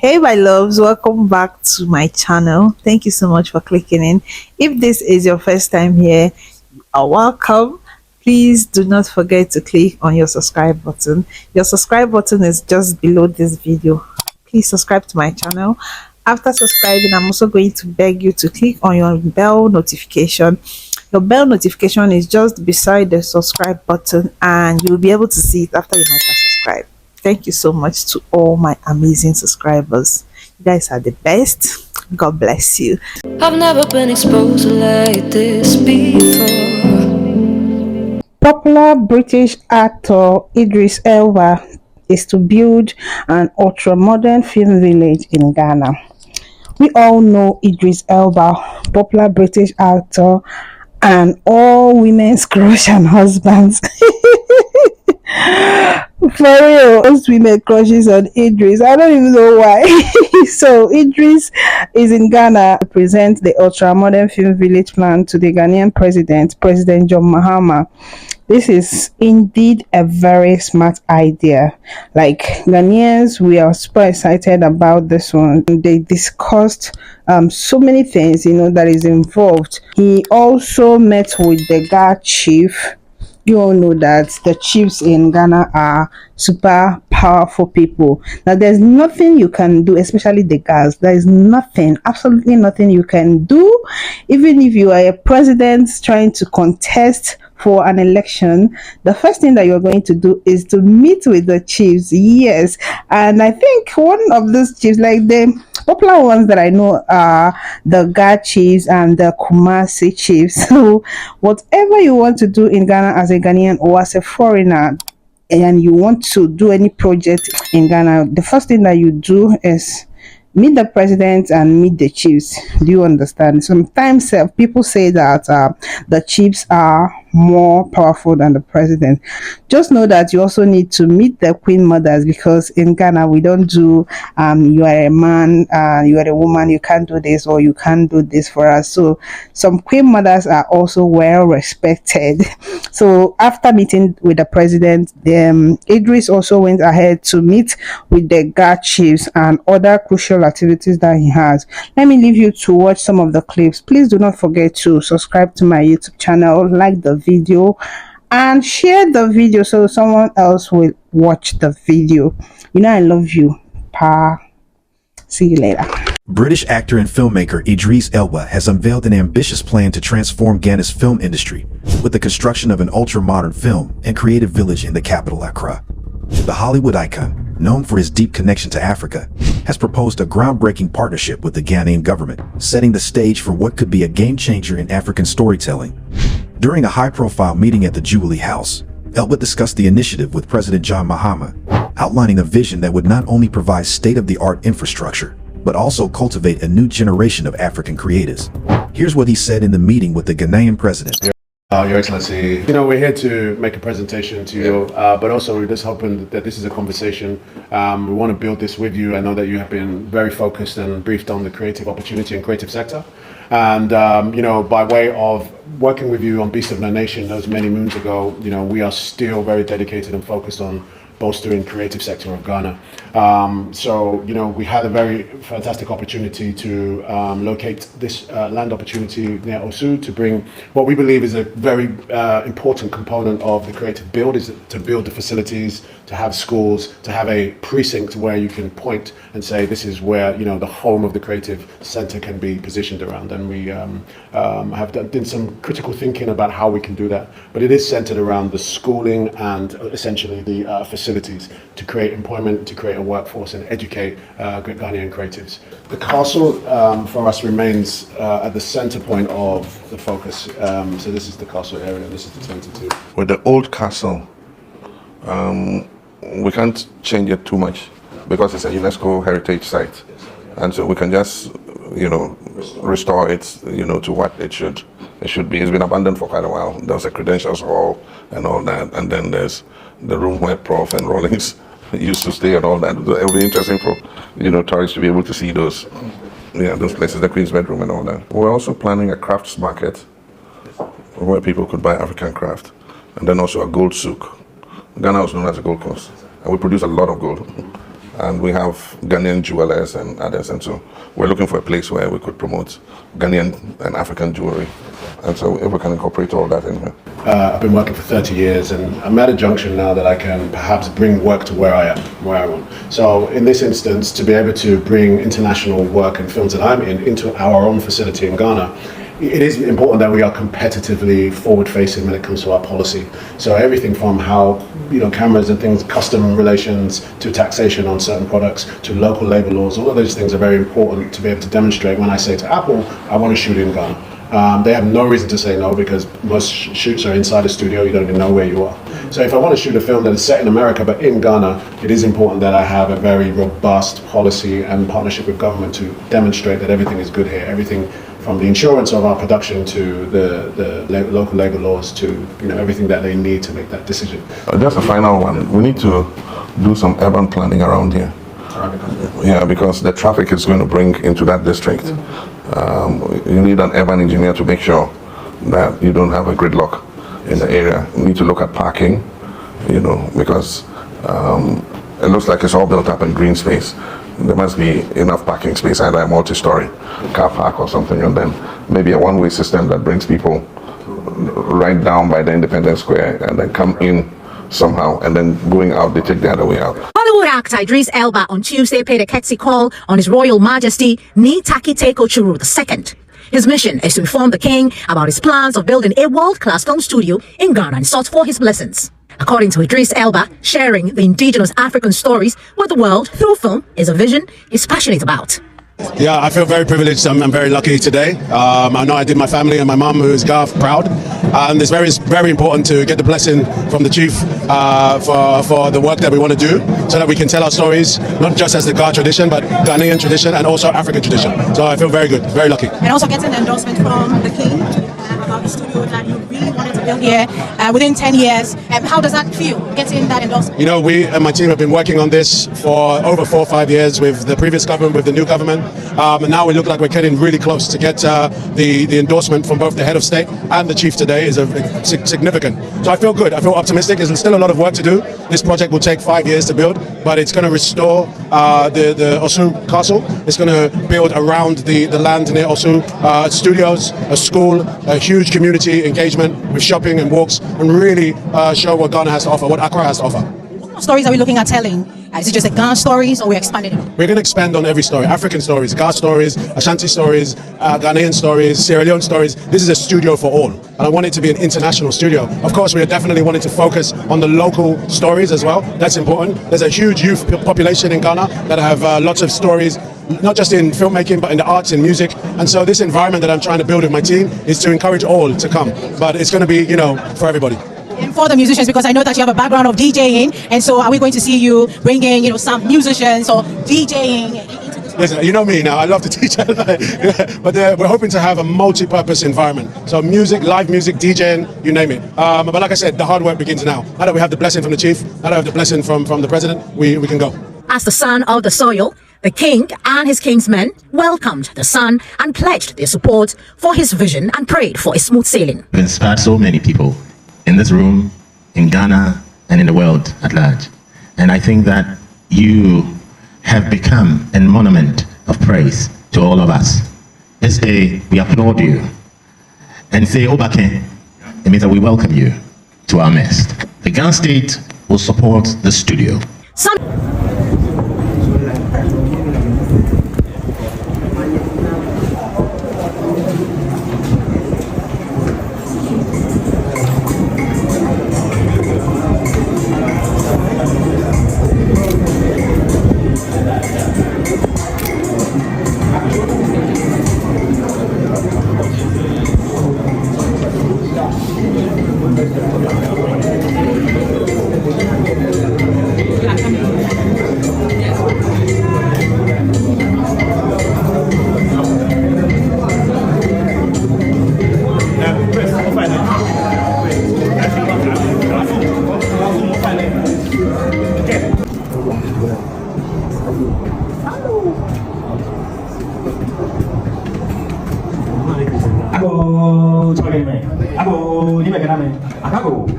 Hey my loves, welcome back to my channel. Thank you so much for clicking in. If this is your first time here, you are welcome. Please do not forget to click on your subscribe button. Your subscribe button is just below this video. Please subscribe to my channel. After subscribing, I'm also going to beg you to click on your bell notification. Your bell notification is just beside the subscribe button and you'll be able to see it after you might have subscribed. Thank you so much to all my amazing subscribers. You guys are the best. God bless you. I've never been exposed like this before. Popular British actor Idris Elba is to build an ultra-modern film village in Ghana. We all know Idris Elba, popular British actor and all women's crush and husbands. For real, most women crushes on Idris. I don't even know why. So Idris is in Ghana to present the ultra modern film village plan to the Ghanaian President John Mahama. This is indeed a very smart idea. Like Ghanaians, we are super excited about this one. They discussed so many things, that is involved. He also met with the Ga chief. You all know that the chiefs in Ghana are super powerful people. Now, there's nothing you can do, especially the guys. There is nothing, absolutely nothing you can do. Even if you are a president trying to contest for an election, the first thing that you're going to do is to meet with the chiefs. Yes. And I think one of those chiefs, like the popular ones that I know, are the Ga chiefs and the Kumasi chiefs. So whatever you want to do in Ghana as a Ghanaian or as a foreigner, and you want to do any project in Ghana, the first thing that you do is meet the president and meet the chiefs. Do you understand? Sometimes people say that the chiefs are more powerful than the president. Just know that you also need to meet the queen mothers, because in Ghana we don't do you are a man, you are a woman, you can't do this or you can't do this for us. So some queen mothers are also well respected. So after meeting with the president, Idris also went ahead to meet with the Ga chiefs and other crucial activities that he has. Let me leave you to watch some of the clips. Please do not forget to subscribe to my YouTube channel, like the video and share the video so someone else will watch the video. I love you. Pa. See you later. British actor and filmmaker Idris Elba has unveiled an ambitious plan to transform Ghana's film industry with the construction of an ultra-modern film and creative village in the capital, Accra. The Hollywood icon, known for his deep connection to Africa, has proposed a groundbreaking partnership with the Ghanaian government, setting the stage for what could be a game-changer in African storytelling. During a high-profile meeting at the Jubilee House, Elba discussed the initiative with President John Mahama, outlining a vision that would not only provide state-of-the-art infrastructure, but also cultivate a new generation of African creators. Here's what he said in the meeting with the Ghanaian president. Your Excellency, we're here to make a presentation to you, but also we're just hoping that this is a conversation. We want to build this with you. I know that you have been very focused and briefed on the creative opportunity and creative sector. And, by way of working with you on Beast of No Nation those many moons ago, we are still very dedicated and focused on bolstering creative sector of Ghana. We had a very fantastic opportunity to locate this land opportunity near Osu to bring what we believe is a very important component of the creative build, is to build the facilities, to have schools, to have a precinct where you can point and say this is where the home of the creative center can be positioned around. And we have done some critical thinking about how we can do that, but it is centered around the schooling and essentially the facilities to create employment, to create a workforce and educate Ghanaian creatives. The castle for us remains at the center point of the focus. So this is the castle area, this is the 22. With the old castle, we can't change it too much because it's a UNESCO heritage site. And so we can just, restore it, to what it should be. It's been abandoned for quite a while. There's a credentials hall and all that. And then there's the room where Prof and Rawlings used to stay and all that. It would be interesting for, tourists to be able to see those places, the Queen's bedroom and all that. We're also planning a crafts market where people could buy African craft. And then also a gold souk. Ghana is known as a gold coast. And we produce a lot of gold. and we have Ghanaian jewelers and others, and so we're looking for a place where we could promote Ghanaian and African jewelry, and so if we can incorporate all that in here. I've been working for 30 years, and I'm at a junction now that I can perhaps bring work to where I am, where I want. So in this instance, to be able to bring international work and films that I'm in into our own facility in Ghana, it is important that we are competitively forward-facing when it comes to our policy. So everything from how, cameras and things, custom relations, to taxation on certain products, to local labor laws, all of those things are very important to be able to demonstrate. When I say to Apple, I want to shoot in Ghana, they have no reason to say no, because most shoots are inside a studio, you don't even know where you are. So if I want to shoot a film that is set in America but in Ghana, it is important that I have a very robust policy and partnership with government to demonstrate that everything is good here. Everything from the insurance of our production to the local labor laws to everything that they need to make that decision. Just a final one. We need to do some urban planning around here. Yeah, because the traffic is going to bring into that district. You need an urban engineer to make sure that you don't have a gridlock in the area. You need to look at parking, because it looks like it's all built up in green space. There must be enough parking space, either a multi-story car park or something, and then maybe a one-way system that brings people right down by the Independence Square and then come in somehow, and then going out, they take the other way out. Hollywood actor Idris Elba on Tuesday paid a courtesy call on His Royal Majesty Ni Takiteko Churu II. His mission is to inform the king about his plans of building a world-class film studio in Ghana and sought for his blessings. According to Idris Elba, sharing the indigenous African stories with the world through film is a vision he's passionate about. Yeah, I feel very privileged. I'm very lucky today. I know I did my family and my mum, who is Garth, proud. And it's very important to get the blessing from the chief for the work that we want to do, so that we can tell our stories, not just as the Gar tradition, but Ghanaian tradition and also African tradition. So I feel very good, very lucky. And also getting the endorsement from the king about the studio that you really wanted to build here within 10 years. How does that feel, getting that endorsement? We and my team have been working on this for over 4 or 5 years with the previous government, with the new government. And now we look like we're getting really close to get the endorsement from both the head of state and the chief today is significant. So I feel good. I feel optimistic. There's still a lot of work to do. This project will take 5 years to build, but it's going to restore the Osu Castle. It's going to build around the land near Osu, studios, a school, a huge community engagement with shopping and walks, and really show what Ghana has to offer, what Accra has to offer. What stories are we looking at telling? Is it just the Ghana stories, or we're expanding it? We're going to expand on every story. African stories, Gar stories, Ashanti stories, Ghanaian stories, Sierra Leone stories. This is a studio for all. And I want it to be an international studio. Of course, we are definitely wanting to focus on the local stories as well. That's important. There's a huge youth population in Ghana that have lots of stories, not just in filmmaking, but in the arts and music. And so this environment that I'm trying to build with my team is to encourage all to come. But it's going to be, for everybody. And for the musicians, because I know that you have a background of DJing, and so are we going to see you bringing, some musicians or DJing into this? Listen, you know me now, I love to teach, but we're hoping to have a multi-purpose environment. So music, live music, DJing, you name it. But like I said, the hard work begins now. Now that we have the blessing from the chief, now that we have the blessing from the president, we can go. As the son of the soil, the king and his kingsmen welcomed the son and pledged their support for his vision and prayed for a smooth sailing. You've inspired so many people in this room, in Ghana, and in the world at large. And I think that you have become a monument of praise to all of us. This day, we applaud you and say, Obake, it means that we welcome you to our midst. The Ghana state will support the studio. Ago.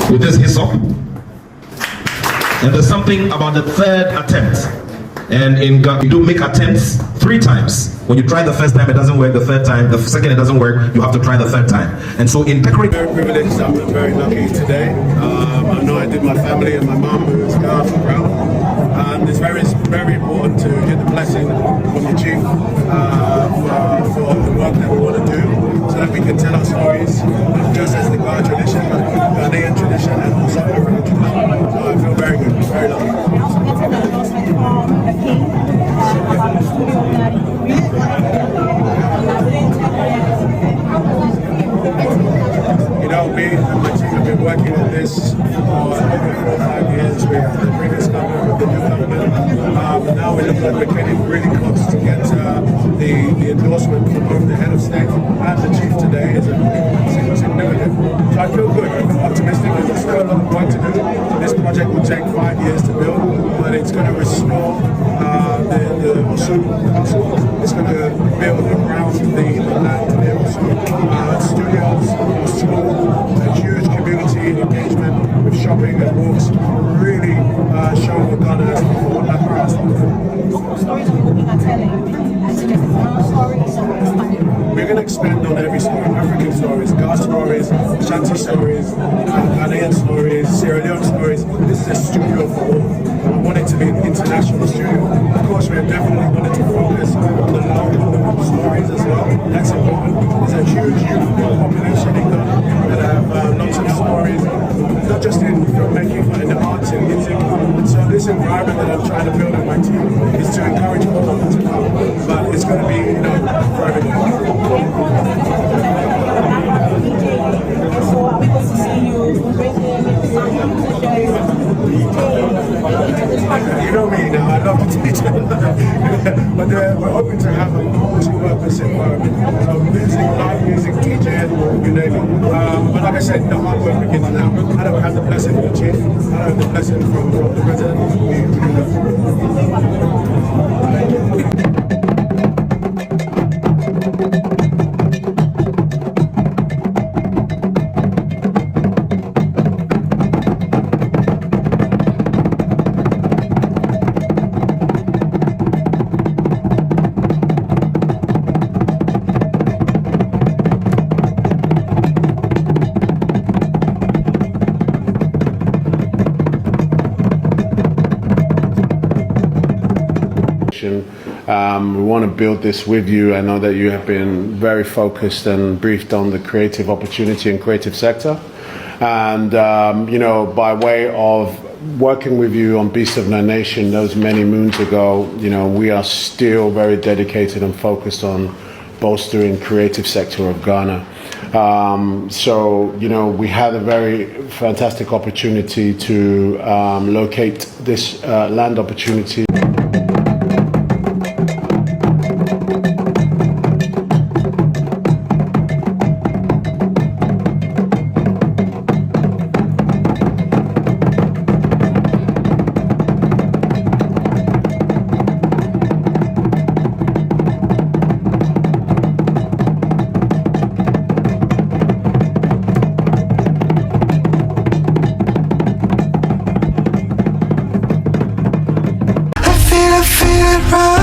With this hyssop. And there's something about the third attempt. And in God, you do make attempts 3 times. When you try the first time, it doesn't work. The third time, the second, it doesn't work. You have to try the third time. And so in decorating. Very privileged. I'm very lucky today. I know I did my family and my mum, who's Ghana from Brown. And it's very important to get the blessing from the chief for the work that we want to do, so that we can tell our stories, not just as the Ghana tradition, but Ghanaian tradition and also African tradition. So I feel very good, very lucky. You know, me and my team have been working on this for over 4 or 5 years with the previous government, with the new government. Now we look like we're getting really close to get the endorsement from both the head of state and the chief today is significant. So I feel good, I feel optimistic. There's still a lot of work to do. This project will take 5 years to build, but it's going to restore the Osun Castle. It's going to build around the land near Osun. Studios, a school, a huge community engagement with shopping and walks, really showing what Ghana has before Accra has What stories are we looking at telling? We're going to expand on every story, African stories, Ghana stories, Ashanti stories, Ghanaian stories, Sierra Leone stories. This is a studio for all. I want it to be an international studio. Of course, we have definitely wanted to focus on the local stories as well. That's important. There's a huge population in Ghana that have lots of stories, not just in filmmaking, but in the arts and music. And so this environment that I'm trying to build with my team is to encourage all of them to come. But it's going to be, for everyone. So are we going to see you drinking, signing t-shirts, You know me now, I love to teach. But we're hoping to have a multi-purpose environment. So music, live music, DJing, you name it. But like I said, the hard work begins now. I don't have the blessing from the chief. I don't have the blessing from the president. We want to build this with you. I know that you have been very focused and briefed on the creative opportunity and creative sector. And, by way of working with you on Beast of No Nation those many moons ago, we are still very dedicated and focused on bolstering creative sector of Ghana. We had a very fantastic opportunity to locate this land opportunity. I feel it